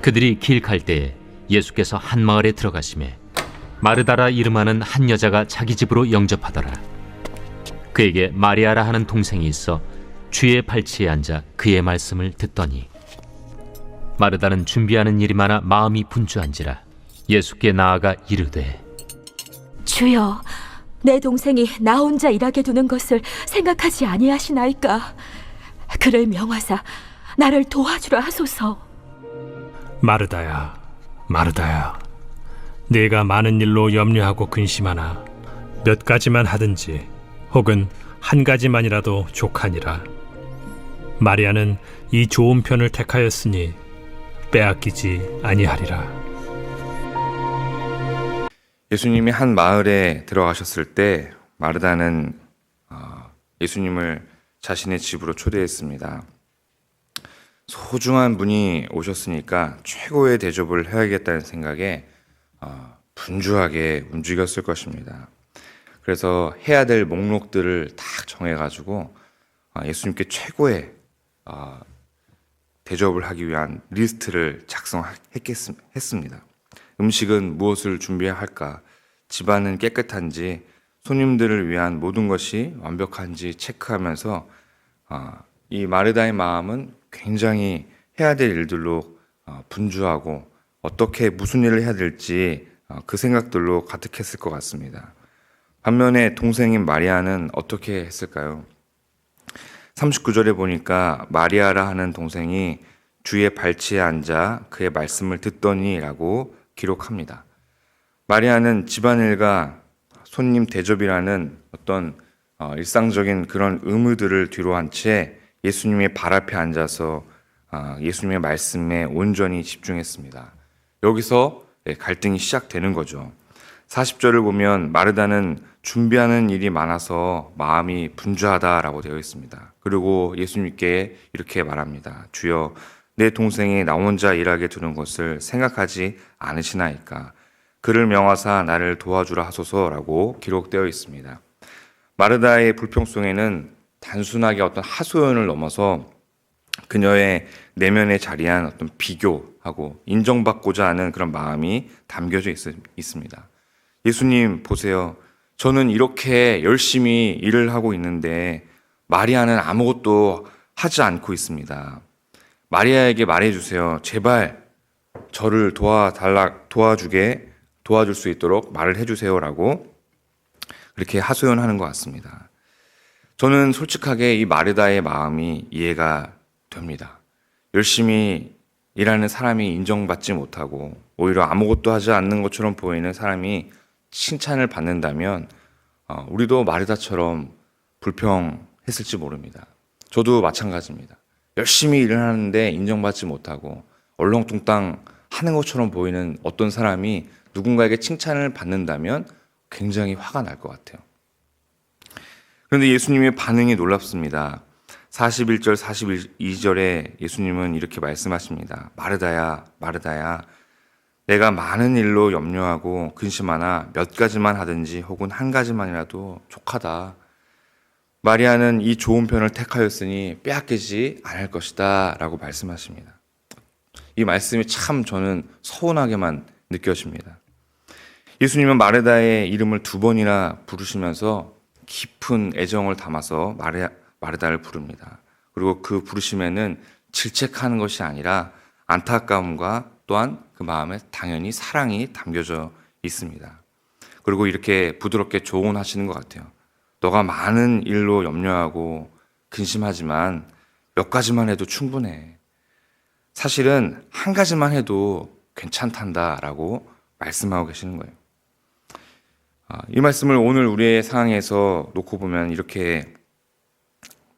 그들이 길 갈 때에 예수께서 한 마을에 들어가시매 마르다라 이름하는 한 여자가 자기 집으로 영접하더라. 그에게 마리아라 하는 동생이 있어 주의 발치에 앉아 그의 말씀을 듣더니 마르다는 준비하는 일이 많아 마음이 분주한지라 예수께 나아가 이르되 주여, 내 동생이 나 혼자 일하게 두는 것을 생각하지 아니하시나이까. 그를 명하사 나를 도와주라 하소서. 마르다야, 마르다야, 네가 많은 일로 염려하고 근심하나 몇 가지만 하든지 혹은 한 가지만이라도 족하니라. 마리아는 이 좋은 편을 택하였으니 빼앗기지 아니하리라. 예수님이 한 마을에 들어가셨을 때 마르다는 예수님을 자신의 집으로 초대했습니다. 소중한 분이 오셨으니까 최고의 대접을 해야겠다는 생각에 분주하게 움직였을 것입니다. 그래서 해야 될 목록들을 딱 정해가지고 예수님께 최고의 대접을 하기 위한 리스트를 작성했습니다. 음식은 무엇을 무엇해야 할까? 집안은 깨끗한지, 손님들을 위한 모든 것이 완벽한지 체크하면서 이 마르다의 마음은 굉장히 해야 될 일들로 분주하고 어떻게 무슨 일을 해야 될지 그 생각들로 가득했을 것 같습니다. 반면에 동생인 마리아는 어떻게 했을까요? 39절에 보니까 마리아라 하는 동생이 주의 발치에 앉아 그의 말씀을 듣더니 라고 기록합니다. 마리아는 집안일과 손님 대접이라는 어떤 일상적인 그런 의무들을 뒤로 한 채 예수님의 발 앞에 앉아서 예수님의 말씀에 온전히 집중했습니다. 여기서 갈등이 시작되는 거죠. 40절을 보면 마르다는 준비하는 일이 많아서 마음이 분주하다라고 되어 있습니다. 그리고 예수님께 이렇게 말합니다. 주여, 내 동생이 나 혼자 일하게 두는 것을 생각하지 않으시나이까. 그를 명하사 나를 도와주라 하소서라고 기록되어 있습니다. 마르다의 불평송에는 단순하게 어떤 하소연을 넘어서 그녀의 내면에 자리한 어떤 비교하고 인정받고자 하는 그런 마음이 담겨져 있습니다. 예수님 보세요. 저는 이렇게 열심히 일을 하고 있는데 마리아는 아무것도 하지 않고 있습니다. 마리아에게 말해주세요. 제발 저를 도와줄 수 있도록 말을 해주세요라고 그렇게 하소연하는 것 같습니다. 저는 솔직하게 이 마르다의 마음이 이해가 됩니다. 열심히 일하는 사람이 인정받지 못하고 오히려 아무것도 하지 않는 것처럼 보이는 사람이 칭찬을 받는다면 우리도 마르다처럼 불평했을지 모릅니다. 저도 마찬가지입니다. 열심히 일을 하는데 인정받지 못하고 얼렁뚱땅 하는 것처럼 보이는 어떤 사람이 누군가에게 칭찬을 받는다면 굉장히 화가 날 것 같아요. 그런데 예수님의 반응이 놀랍습니다. 41절, 42절에 예수님은 이렇게 말씀하십니다. 마르다야, 마르다야, 내가 많은 일로 염려하고 근심하나 몇 가지만 하든지 혹은 한 가지만이라도 족하다. 마리아는 이 좋은 편을 택하였으니 빼앗기지 않을 것이다 라고 말씀하십니다. 이 말씀이 참 저는 서운하게만 느껴집니다. 예수님은 마르다의 이름을 2번이나 부르시면서 깊은 애정을 담아서 마르다를 부릅니다. 그리고 그 부르심에는 질책하는 것이 아니라 안타까움과 또한 그 마음에 당연히 사랑이 담겨져 있습니다. 그리고 이렇게 부드럽게 조언하시는 것 같아요. 너가 많은 일로 염려하고 근심하지만 몇 가지만 해도 충분해. 사실은 한 가지만 해도 괜찮단다라고 말씀하고 계시는 거예요. 이 말씀을 오늘 우리의 상황에서 놓고 보면 이렇게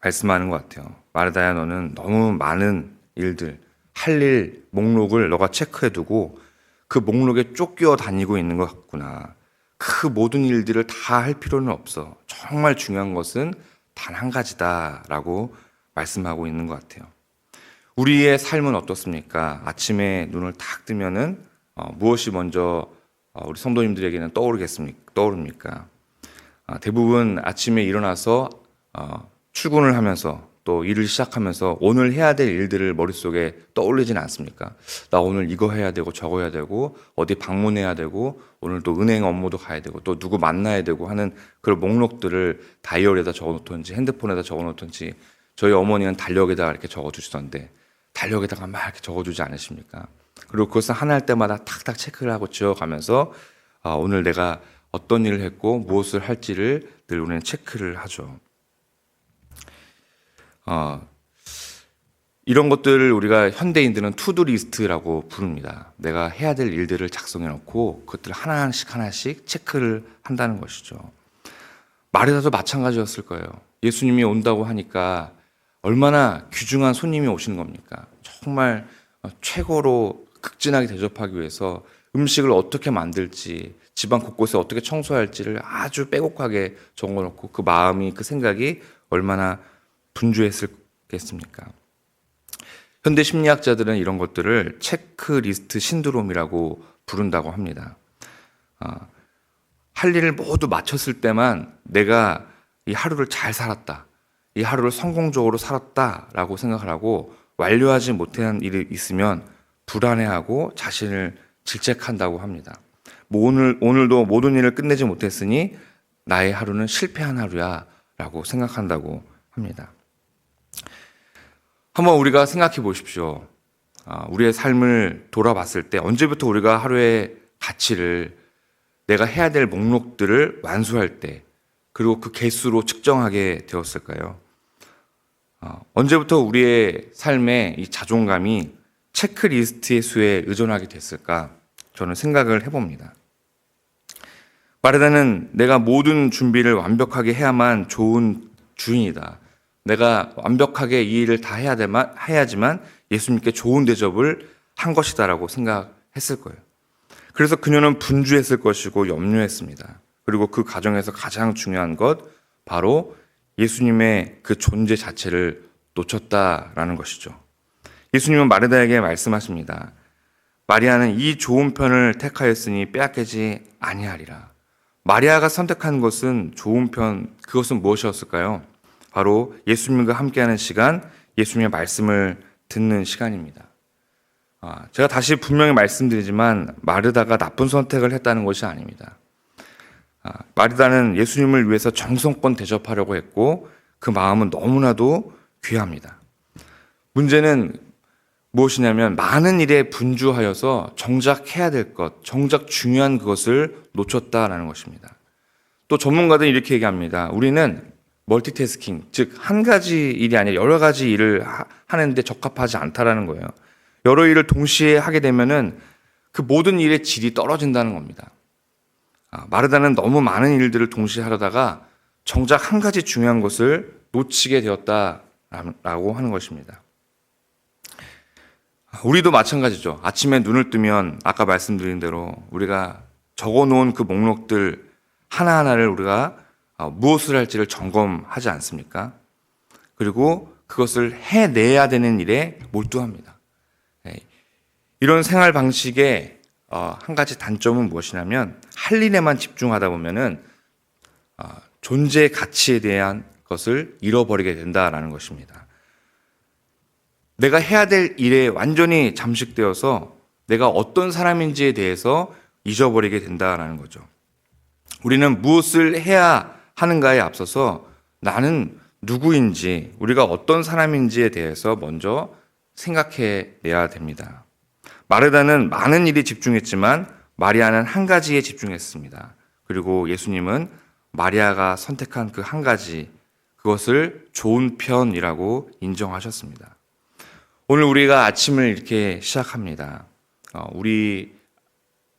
말씀하는 것 같아요. 마르다야, 너는 너무 많은 일들, 할 일 목록을 너가 체크해두고 그 목록에 쫓겨 다니고 있는 것 같구나. 그 모든 일들을 다 할 필요는 없어. 정말 중요한 것은 단 한 가지다라고 말씀하고 있는 것 같아요. 우리의 삶은 어떻습니까? 아침에 눈을 딱 뜨면은 무엇이 먼저 우리 성도님들에게는 떠오릅니까? 대부분 아침에 일어나서 출근을 하면서 또 일을 시작하면서 오늘 해야 될 일들을 머릿속에 떠올리진 않습니까? 나 오늘 이거 해야 되고 저거 해야 되고 어디 방문해야 되고 오늘 또 은행 업무도 가야 되고 또 누구 만나야 되고 하는 그런 목록들을 다이어리에다 적어놓든지 핸드폰에다 적어놓든지 저희 어머니는 달력에다가 이렇게 적어주시던데 달력에다가 막 이렇게 적어주지 않으십니까? 그리고 그것을 하나 할 때마다 탁탁 체크를 하고 지어가면서 오늘 내가 어떤 일을 했고 무엇을 할지를 늘 우리는 체크를 하죠. 이런 것들을 우리가 현대인들은 투두 리스트라고 부릅니다. 내가 해야 될 일들을 작성해 놓고 그것들을 하나씩 체크를 한다는 것이죠. 마르다도 마찬가지였을 거예요. 예수님이 온다고 하니까 얼마나 귀중한 손님이 오시는 겁니까? 정말 최고로 극진하게 대접하기 위해서 음식을 어떻게 만들지, 집안 곳곳에 어떻게 청소할지를 아주 빼곡하게 적어놓고 그 마음이, 그 생각이 얼마나 분주했겠습니까? 현대 심리학자들은 이런 것들을 체크리스트 신드롬이라고 부른다고 합니다. 할 일을 모두 마쳤을 때만 내가 이 하루를 잘 살았다, 이 하루를 성공적으로 살았다라고 생각을 하고 완료하지 못한 일이 있으면 불안해하고 자신을 질책한다고 합니다. 오늘도 모든 일을 끝내지 못했으니 나의 하루는 실패한 하루야 라고 생각한다고 합니다. 한번 우리가 생각해 보십시오. 우리의 삶을 돌아봤을 때 언제부터 우리가 하루의 가치를 내가 해야 될 목록들을 완수할 때 그리고 그 개수로 측정하게 되었을까요? 언제부터 우리의 삶의 이 자존감이 체크리스트의 수에 의존하게 됐을까? 저는 생각을 해봅니다. 마르다는 내가 모든 준비를 완벽하게 해야만 좋은 주인이다. 내가 완벽하게 이 일을 다 해야지만 예수님께 좋은 대접을 한 것이다라고 생각했을 거예요. 그래서 그녀는 분주했을 것이고 염려했습니다. 그리고 그 과정에서 가장 중요한 것, 바로 예수님의 그 존재 자체를 놓쳤다라는 것이죠. 예수님은 마르다에게 말씀하십니다. 마리아는 이 좋은 편을 택하였으니 빼앗기지 아니하리라. 마리아가 선택한 것은 좋은 편, 그것은 무엇이었을까요? 바로 예수님과 함께하는 시간, 예수님의 말씀을 듣는 시간입니다. 제가 다시 분명히 말씀드리지만 마르다가 나쁜 선택을 했다는 것이 아닙니다. 마르다는 예수님을 위해서 정성껏 대접하려고 했고 그 마음은 너무나도 귀합니다. 문제는 무엇이냐면 많은 일에 분주하여서 정작 해야 될 것, 정작 중요한 그것을 놓쳤다라는 것입니다. 또 전문가들은 이렇게 얘기합니다. 우리는 멀티태스킹, 즉 한 가지 일이 아니라 여러 가지 일을 하는데 적합하지 않다라는 거예요. 여러 일을 동시에 하게 되면은 그 모든 일의 질이 떨어진다는 겁니다. 마르다는 너무 많은 일들을 동시에 하려다가 정작 한 가지 중요한 것을 놓치게 되었다라고 하는 것입니다. 우리도 마찬가지죠. 아침에 눈을 뜨면 아까 말씀드린 대로 우리가 적어놓은 그 목록들 하나하나를 우리가 무엇을 할지를 점검하지 않습니까? 그리고 그것을 해내야 되는 일에 몰두합니다. 이런 생활 방식의 한 가지 단점은 무엇이냐면 할 일에만 집중하다 보면은 존재의 가치에 대한 것을 잃어버리게 된다라는 것입니다. 내가 해야 될 일에 완전히 잠식되어서 내가 어떤 사람인지에 대해서 잊어버리게 된다라는 거죠. 우리는 무엇을 해야 하는가에 앞서서 나는 누구인지, 우리가 어떤 사람인지에 대해서 먼저 생각해내야 됩니다. 마르다는 많은 일에 집중했지만 마리아는 한 가지에 집중했습니다. 그리고 예수님은 마리아가 선택한 그 한 가지, 그것을 좋은 편이라고 인정하셨습니다. 오늘 우리가 아침을 이렇게 시작합니다. 우리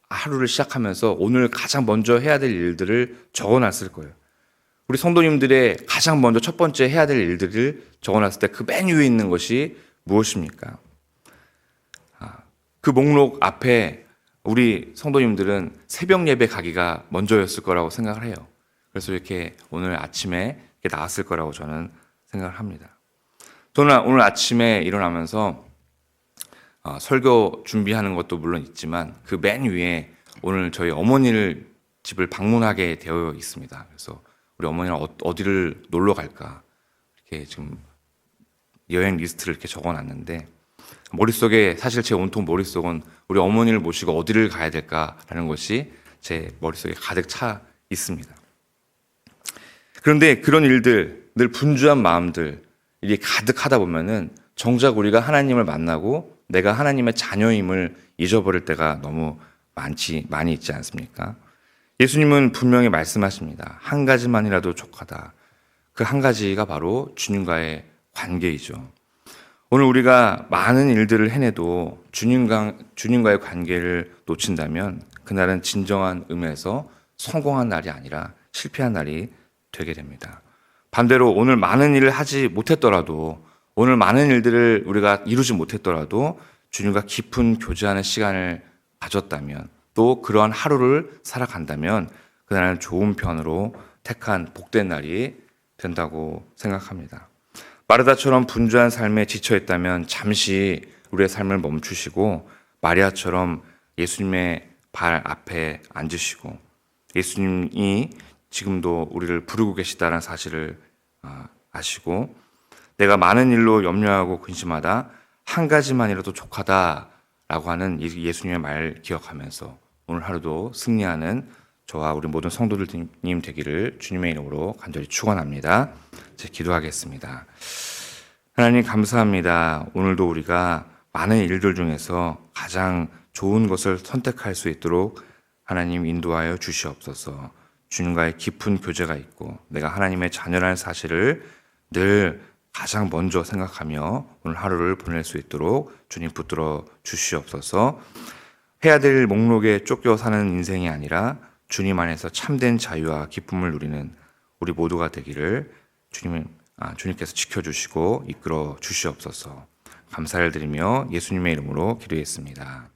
하루를 시작하면서 오늘 가장 먼저 해야 될 일들을 적어놨을 거예요. 우리 성도님들의 가장 먼저 첫 번째 해야 될 일들을 적어놨을 때 그 맨 위에 있는 것이 무엇입니까? 그 목록 앞에 우리 성도님들은 새벽 예배 가기가 먼저였을 거라고 생각을 해요. 그래서 이렇게 오늘 아침에 이렇게 나왔을 거라고 저는 생각을 합니다. 저는 오늘 아침에 일어나면서 설교 준비하는 것도 물론 있지만 그 맨 위에 오늘 저희 어머니를 집을 방문하게 되어 있습니다. 그래서 우리 어머니랑 어디를 놀러 갈까 이렇게 지금 여행 리스트를 이렇게 적어놨는데 머릿속에 사실 제 온통 머릿속은 우리 어머니를 모시고 어디를 가야 될까라는 것이 제 머릿속에 가득 차 있습니다. 그런데 그런 일들, 늘 분주한 마음들 이게 가득하다 보면은 정작 우리가 하나님을 만나고 내가 하나님의 자녀임을 잊어버릴 때가 너무 많이 있지 않습니까? 예수님은 분명히 말씀하십니다. 한 가지만이라도 족하다. 그 한 가지가 바로 주님과의 관계이죠. 오늘 우리가 많은 일들을 해내도 주님과의 관계를 놓친다면 그날은 진정한 의미에서 성공한 날이 아니라 실패한 날이 되게 됩니다. 반대로 오늘 많은 일을 하지 못했더라도 오늘 많은 일들을 우리가 이루지 못했더라도 주님과 깊은 교제하는 시간을 가졌다면 또 그러한 하루를 살아간다면 그날은 좋은 편으로 택한 복된 날이 된다고 생각합니다. 마르다처럼 분주한 삶에 지쳐있다면 잠시 우리의 삶을 멈추시고 마리아처럼 예수님의 발 앞에 앉으시고 예수님이 지금도 우리를 부르고 계시다는 사실을 아시고 내가 많은 일로 염려하고 근심하다 한 가지만이라도 족하다라고 하는 예수님의 말 기억하면서 오늘 하루도 승리하는 저와 우리 모든 성도들님 되기를 주님의 이름으로 간절히 축원합니다. 제 기도하겠습니다. 하나님 감사합니다. 오늘도 우리가 많은 일들 중에서 가장 좋은 것을 선택할 수 있도록 하나님 인도하여 주시옵소서. 주님과의 깊은 교제가 있고 내가 하나님의 자녀라는 사실을 늘 가장 먼저 생각하며 오늘 하루를 보낼 수 있도록 주님 붙들어 주시옵소서. 해야 될 목록에 쫓겨 사는 인생이 아니라 주님 안에서 참된 자유와 기쁨을 누리는 우리 모두가 되기를 주님께서 지켜주시고 이끌어 주시옵소서. 감사를 드리며 예수님의 이름으로 기도했습니다.